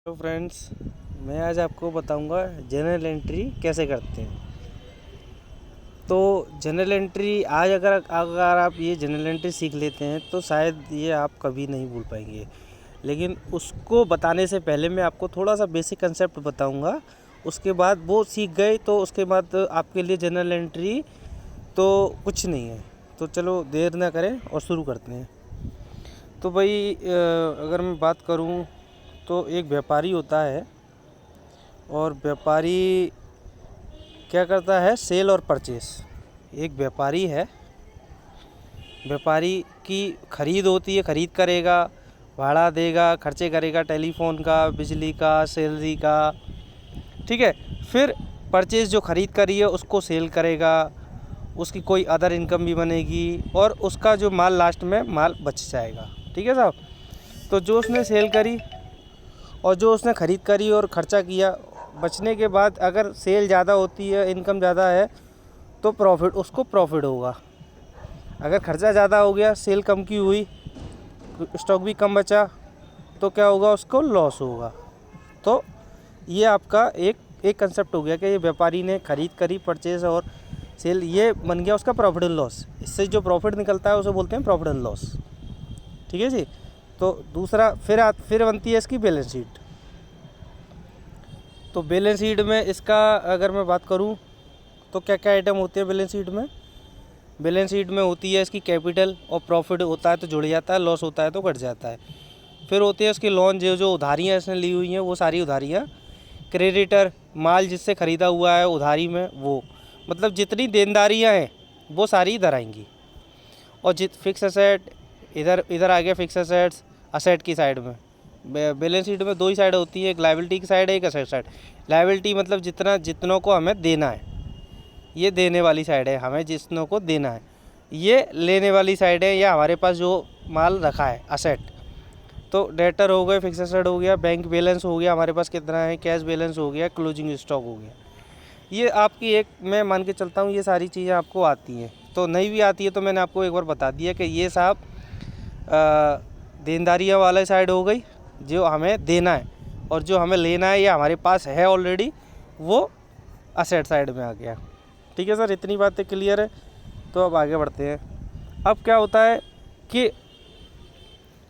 तो फ्रेंड्स, मैं आज आपको बताऊंगा जनरल एंट्री कैसे करते हैं। तो जनरल एंट्री आज अगर अगर आप ये जनरल एंट्री सीख लेते हैं तो शायद ये आप कभी नहीं भूल पाएंगे। लेकिन उसको बताने से पहले मैं आपको थोड़ा सा बेसिक कंसेप्ट बताऊंगा। उसके बाद वो सीख गए तो उसके बाद आपके लिए जनरल एंट्री तो कुछ नहीं है। तो चलो देर ना करें और शुरू करते हैं। तो भाई अगर मैं बात करूं तो एक व्यापारी होता है और व्यापारी क्या करता है, सेल और परचेस। एक व्यापारी है, व्यापारी की खरीद होती है, खरीद करेगा, भाड़ा देगा, खर्चे करेगा, टेलीफोन का, बिजली का, सैलरी का, ठीक है। फिर परचेस जो खरीद करी है उसको सेल करेगा, उसकी कोई अदर इनकम भी बनेगी और उसका जो माल लास्ट में माल बच जाएगा, ठीक है साहब। तो जो उसने सेल करी और जो उसने ख़रीद करी और ख़र्चा किया, बचने के बाद अगर सेल ज़्यादा होती है, इनकम ज़्यादा है तो प्रॉफिट, उसको प्रॉफिट होगा। अगर ख़र्चा ज़्यादा हो गया, सेल कम की हुई, स्टॉक भी कम बचा, तो क्या होगा, उसको लॉस होगा। तो ये आपका एक कंसेप्ट हो गया कि ये व्यापारी ने खरीद करी, परचेज और सेल, ये बन गया उसका प्रॉफिट एंड लॉस। इससे जो प्रॉफिट निकलता है उसे बोलते हैं प्रॉफिट एंड लॉस, ठीक है जी। तो दूसरा फिर बनती है इसकी बैलेंस शीट। तो बैलेंस शीट में इसका अगर मैं बात करूं तो क्या क्या आइटम होते हैं बैलेंस शीट में। बैलेंस शीट में होती है इसकी कैपिटल, और प्रॉफिट होता है तो जुड़ जाता है, लॉस होता है तो घट जाता है। फिर होती है इसकी लोन, जो जो उधारियाँ इसने ली हुई हैं वो सारी उधारियाँ। क्रेडिटर, माल जिससे ख़रीदा हुआ है उधारी में, वो मतलब जितनी देनदारियाँ हैं वो सारी इधर आएंगी। और फिक्स असेट, इधर इधर आ गया फिक्स असेट्स, असेट की साइड में। बैलेंस शीट में दो ही साइड होती है, एक लायबिलिटी की साइड है, एक असेट साइड। लायबिलिटी मतलब जितनों को हमें देना है, ये देने वाली साइड है, हमें जितनों को देना है। ये लेने वाली साइड है, या हमारे पास जो माल रखा है, असेट। तो डेटर हो गए, फिक्स असेट हो गया, बैंक बैलेंस हो गया, हमारे पास कितना है, कैश बैलेंस हो गया, क्लोजिंग स्टॉक हो गया। ये आपकी एक, मैं मान के चलता हूँ ये सारी चीज़ें आपको आती हैं। तो नहीं भी आती है तो मैंने आपको एक बार बता दिया कि ये साहब देनदारियाँ वाला साइड हो गई, जो हमें देना है, और जो हमें लेना है या हमारे पास है ऑलरेडी, वो असेट साइड में आ गया। ठीक है सर, इतनी बातें क्लियर है। तो अब आगे बढ़ते हैं। अब क्या होता है कि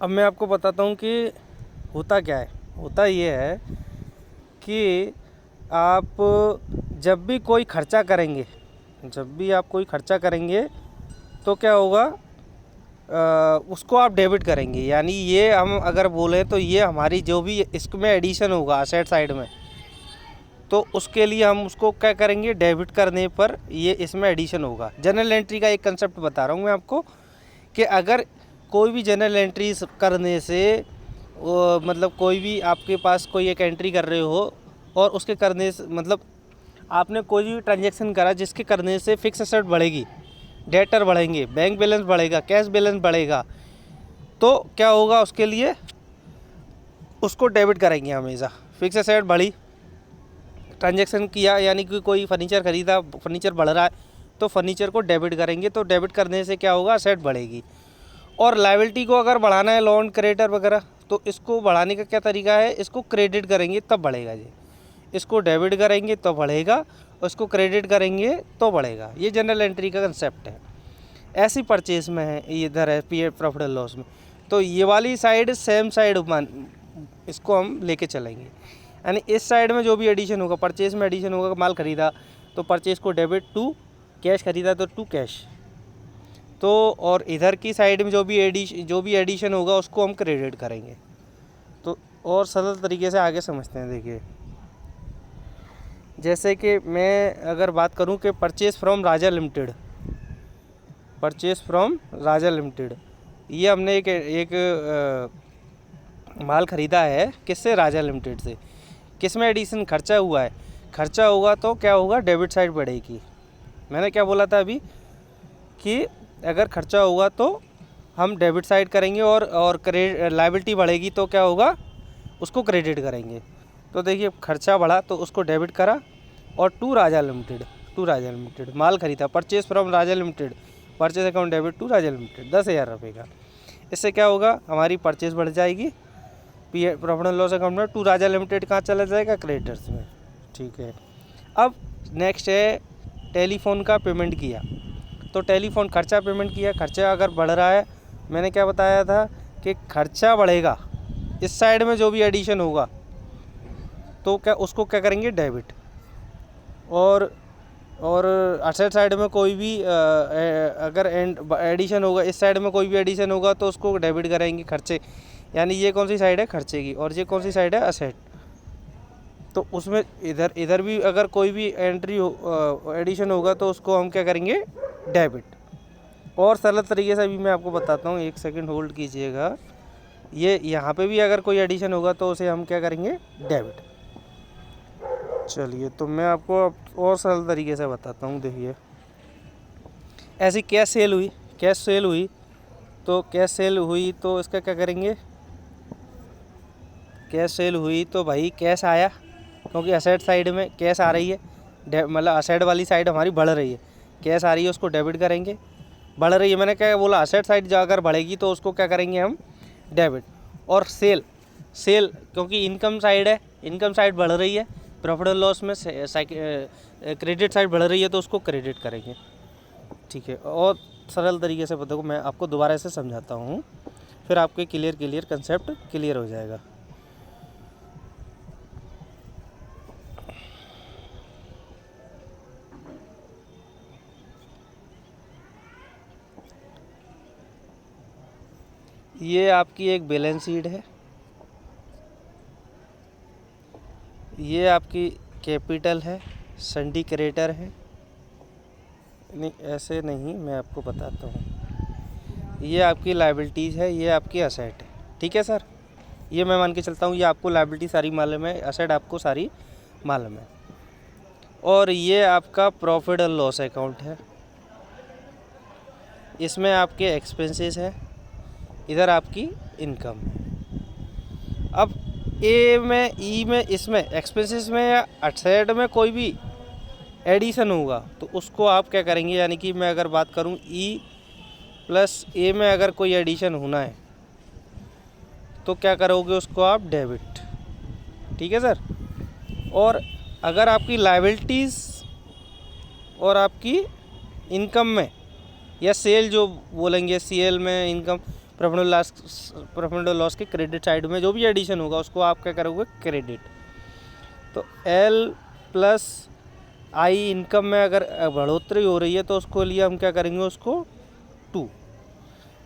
अब मैं आपको बताता हूँ कि होता क्या है। होता ये है कि आप जब भी कोई खर्चा करेंगे, जब भी आप कोई खर्चा करेंगे तो क्या होगा, उसको आप डेबिट करेंगे। यानी ये हम अगर बोलें तो ये हमारी जो भी इसमें एडिशन होगा असेट साइड में, तो उसके लिए हम उसको क्या करेंगे, डेबिट करने पर ये इसमें एडिशन होगा। जनरल एंट्री का एक कंसेप्ट बता रहा हूँ मैं आपको कि अगर कोई भी जनरल एंट्री करने से मतलब कोई भी आपके पास कोई एक एंट्री कर रहे हो और उसके करने से मतलब आपने कोई भी ट्रांजैक्शन करा जिसके करने से फिक्स एसेट बढ़ेगी, डेटर बढ़ेंगे, बैंक बैलेंस बढ़ेगा, कैश बैलेंस बढ़ेगा, तो क्या होगा, उसके लिए उसको डेबिट करेंगे हमेशा। फिक्स एसेट बढ़ी, ट्रांजैक्शन किया, यानी कि कोई फर्नीचर ख़रीदा, फर्नीचर बढ़ रहा है, तो फर्नीचर को डेबिट करेंगे। तो डेबिट करने से क्या होगा, असेट बढ़ेगी। और लायबिलिटी को अगर बढ़ाना है, लोन, क्रेडिटर वगैरह, तो इसको बढ़ाने का क्या तरीका है, इसको क्रेडिट करेंगे तब बढ़ेगा जी। इसको डेबिट करेंगे तो बढ़ेगा, उसको क्रेडिट करेंगे तो बढ़ेगा। ये जनरल एंट्री का कंसेप्ट है। ऐसी परचेज में है, इधर है पी प्रॉफिट एंड लॉस में। तो ये वाली साइड सेम साइड इसको हम लेके चलेंगे। यानी इस साइड में जो भी एडिशन होगा, परचेज में एडिशन होगा, माल ख़रीदा तो परचेज को डेबिट टू, कैश ख़रीदा तो टू कैश। तो और इधर की साइड में जो भी एडिशन होगा उसको हम क्रेडिट करेंगे। तो और सरल तरीके से आगे समझते हैं। देखिए, जैसे कि मैं अगर बात करूं कि purchase from Raja limited, purchase from Raja limited, ये हमने एक माल ख़रीदा है, किससे, राजा लिमिटेड से। किस में एडिशन, खर्चा हुआ है, खर्चा होगा तो क्या होगा, डेबिट साइड बढ़ेगी। मैंने क्या बोला था अभी कि अगर खर्चा होगा तो हम डेबिट साइड करेंगे, और क्रेडिट लायबिलिटी बढ़ेगी तो क्या होगा, उसको क्रेडिट करेंगे। तो देखिए, खर्चा बढ़ा तो उसको डेबिट करा, और टू राजा लिमिटेड माल खरीदा, purchase from Raja limited, purchase account debit to Raja limited 10,000 रुपये का। इससे क्या होगा, हमारी परचेज बढ़ जाएगी, प्रॉफिट एंड लॉस अकाउंट में टू राजा लिमिटेड कहाँ चला जाएगा, क्रेडिटर्स में। ठीक है, अब नेक्स्ट है टेलीफोन का पेमेंट किया, तो टेलीफोन खर्चा पेमेंट किया, खर्चा अगर बढ़ रहा है, मैंने क्या बताया था कि खर्चा बढ़ेगा, इस साइड में जो भी एडिशन होगा तो क्या उसको क्या करेंगे, डेबिट। और असेट साइड में कोई भी अगर एडिशन होगा, इस साइड में कोई भी एडिशन होगा तो उसको डेबिट करेंगे, खर्चे। यानी ये कौन सी साइड है, खर्चे की, और ये कौन सी साइड है, असेट। तो उसमें इधर भी अगर कोई भी एंट्री एडिशन होगा तो उसको हम क्या करेंगे, डेबिट। और सरल तरीके से अभी मैं आपको बताता हूँ, 1 सेकंड होल्ड कीजिएगा। ये यहाँ पे भी अगर कोई एडिशन होगा तो उसे हम क्या करेंगे, डेबिट। चलिए, तो मैं आपको अब और सरल तरीके से बताता हूँ। देखिए, ऐसी कैश सेल हुई, तो कैश सेल हुई तो इसका क्या करेंगे, कैश सेल हुई तो भाई कैश आया, क्योंकि असेट साइड में कैश आ रही है, मतलब असेट वाली साइड हमारी बढ़ रही है, कैश आ रही है, उसको डेबिट करेंगे। बढ़ रही है, मैंने क्या बोला, असेट साइड जाकर बढ़ेगी तो उसको क्या करेंगे हम, डेबिट। और सेल क्योंकि इनकम साइड है, इनकम साइड बढ़ रही है, प्रॉफिट एंड लॉस में क्रेडिट साइड बढ़ रही है तो उसको क्रेडिट करेंगे। ठीक है, और सरल तरीके से देखो, मैं आपको दोबारा से समझाता हूँ, फिर आपके क्लियर कंसेप्ट क्लियर हो जाएगा। ये आपकी एक बैलेंस शीट है, ये आपकी कैपिटल है, सिंडिकेटर है, नहीं ऐसे नहीं, मैं आपको बताता हूँ। ये आपकी लायबिलिटीज़ है, ये आपकी असेट है। ठीक है सर, ये मैं मान के चलता हूँ, ये आपको लायबिलिटी सारी मालूम है, असेट आपको सारी मालूम है। और ये आपका प्रॉफिट एंड लॉस अकाउंट है, इसमें आपके एक्सपेंसेस है, इधर आपकी इनकम है। अब ए में, ई में, इसमें एक्सपेंसेस में या असेट में कोई भी एडिशन होगा तो उसको आप क्या करेंगे, यानी कि मैं अगर बात करूं ई प्लस ए में अगर कोई एडिशन होना है तो क्या करोगे, उसको आप डेबिट। ठीक है सर। और अगर आपकी लायबिलिटीज़ और आपकी इनकम में, या सेल जो बोलेंगे, सीएल में इनकम, प्रॉफिट एंड लॉस के क्रेडिट साइड में जो भी एडिशन होगा उसको आप क्या करोगे, क्रेडिट। तो एल प्लस आई इनकम में अगर बढ़ोतरी हो रही है तो उसको लिए हम क्या करेंगे, उसको 2।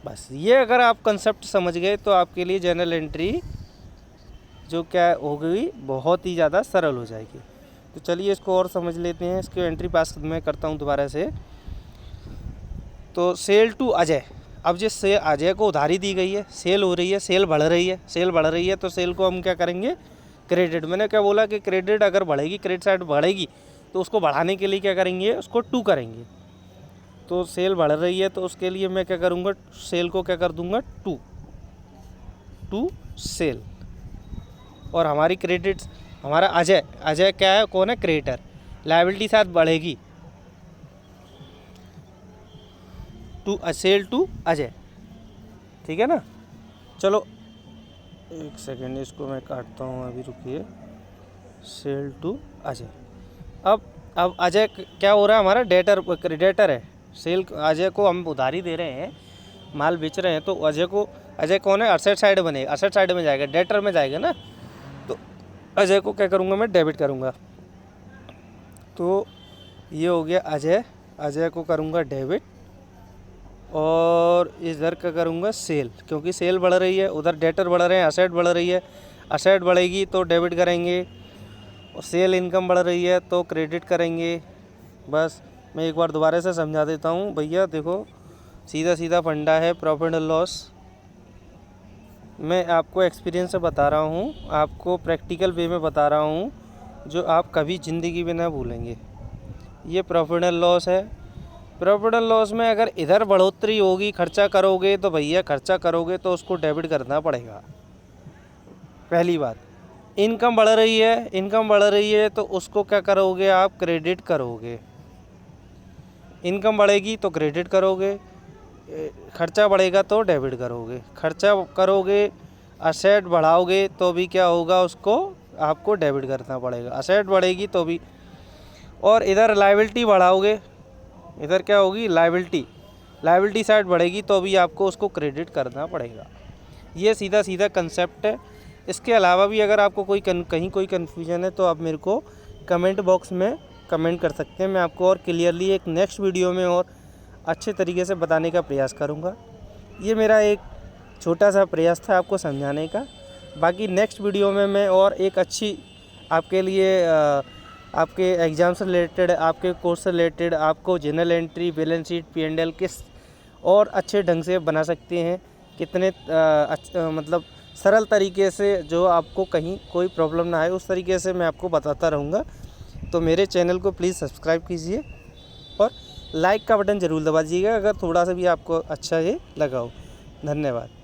बस ये अगर आप कंसेप्ट समझ गए तो आपके लिए जर्नल एंट्री जो क्या हो गई, बहुत ही ज़्यादा सरल हो जाएगी। तो चलिए इसको और समझ लेते हैं, इसकी एंट्री पास मैं करता हूँ दोबारा से। तो सेल टू अजय, अब जिस से अजय को उधारी दी गई है, सेल हो रही है, सेल बढ़ रही है, तो सेल को हम क्या करेंगे, क्रेडिट। मैंने क्या बोला कि क्रेडिट अगर बढ़ेगी, क्रेडिट साइड बढ़ेगी तो उसको बढ़ाने के लिए क्या करेंगे, उसको 2 करेंगे। तो सेल बढ़ रही है तो उसके लिए मैं क्या करूँगा, सेल को क्या कर दूँगा, 2 सेल। और हमारी क्रेडिट, हमारा अजय क्या है, कौन है, क्रेडिटर, लायबिलिटी साथ बढ़ेगी, सेल टू अजय। ठीक है ना। चलो 1 सेकेंड, इसको मैं काटता हूँ अभी, रुकिए। सेल टू अजय, अब अजय क्या हो रहा है, हमारा डेटर है। सेल, अजय को हम उधारी दे रहे हैं, माल बेच रहे हैं, तो अजय कौन है, असेट साइड बनेगा, असेट साइड में जाएगा, डेटर में जाएगा ना। तो अजय को क्या करूँगा, मैं डेबिट करूँगा। तो ये हो गया अजय को करूँगा डेबिट, और इधर क्या करूँगा, सेल, क्योंकि सेल बढ़ रही है, उधर डेटर बढ़ रहे हैं, असेट बढ़ रही है, असेट बढ़ेगी तो डेबिट करेंगे, और सेल इनकम बढ़ रही है तो क्रेडिट करेंगे। बस मैं एक बार दोबारा से समझा देता हूँ भैया, देखो सीधा फंडा है प्रॉफिट एंड लॉस। मैं आपको एक्सपीरियंस से बता रहा हूँ, आपको प्रैक्टिकल वे में बता रहा हूँ, जो आप कभी ज़िंदगी में ना भूलेंगे। ये प्रॉफिट एंड लॉस है। प्रॉफिट एंड लॉस में अगर इधर बढ़ोतरी होगी, खर्चा करोगे तो भैया, खर्चा करोगे तो उसको डेबिट करना पड़ेगा, पहली बात। इनकम बढ़ रही है तो उसको क्या करोगे, आप क्रेडिट करोगे। इनकम बढ़ेगी तो क्रेडिट करोगे, खर्चा बढ़ेगा तो डेबिट करोगे। खर्चा करोगे असेट बढ़ाओगे तो भी क्या होगा, उसको आपको डेबिट करना पड़ेगा। असेट बढ़ेगी तो भी, और इधर लायबिलिटी बढ़ाओगे, इधर क्या होगी, लायबिलिटी साइड बढ़ेगी तो भी आपको उसको क्रेडिट करना पड़ेगा। ये सीधा सीधा कंसेप्ट है। इसके अलावा भी अगर आपको कहीं कोई कन्फ्यूजन है तो आप मेरे को कमेंट बॉक्स में कमेंट कर सकते हैं। मैं आपको और क्लियरली एक नेक्स्ट वीडियो में और अच्छे तरीके से बताने का प्रयास करूँगा। ये मेरा एक छोटा सा प्रयास था आपको समझाने का। बाकी नेक्स्ट वीडियो में मैं और एक अच्छी आपके लिए आपके एग्ज़ाम से रिलेटेड, आपके कोर्स से रिलेटेड, आपको general entry, balance sheet, P&L किस और अच्छे ढंग से बना सकते हैं, कितने मतलब सरल तरीके से, जो आपको कहीं कोई प्रॉब्लम ना आए, उस तरीके से मैं आपको बताता रहूँगा। तो मेरे चैनल को प्लीज़ सब्सक्राइब कीजिए और लाइक का बटन ज़रूर दबा दीजिएगा अगर थोड़ा सा भी आपको अच्छा ये लगा हो। धन्यवाद।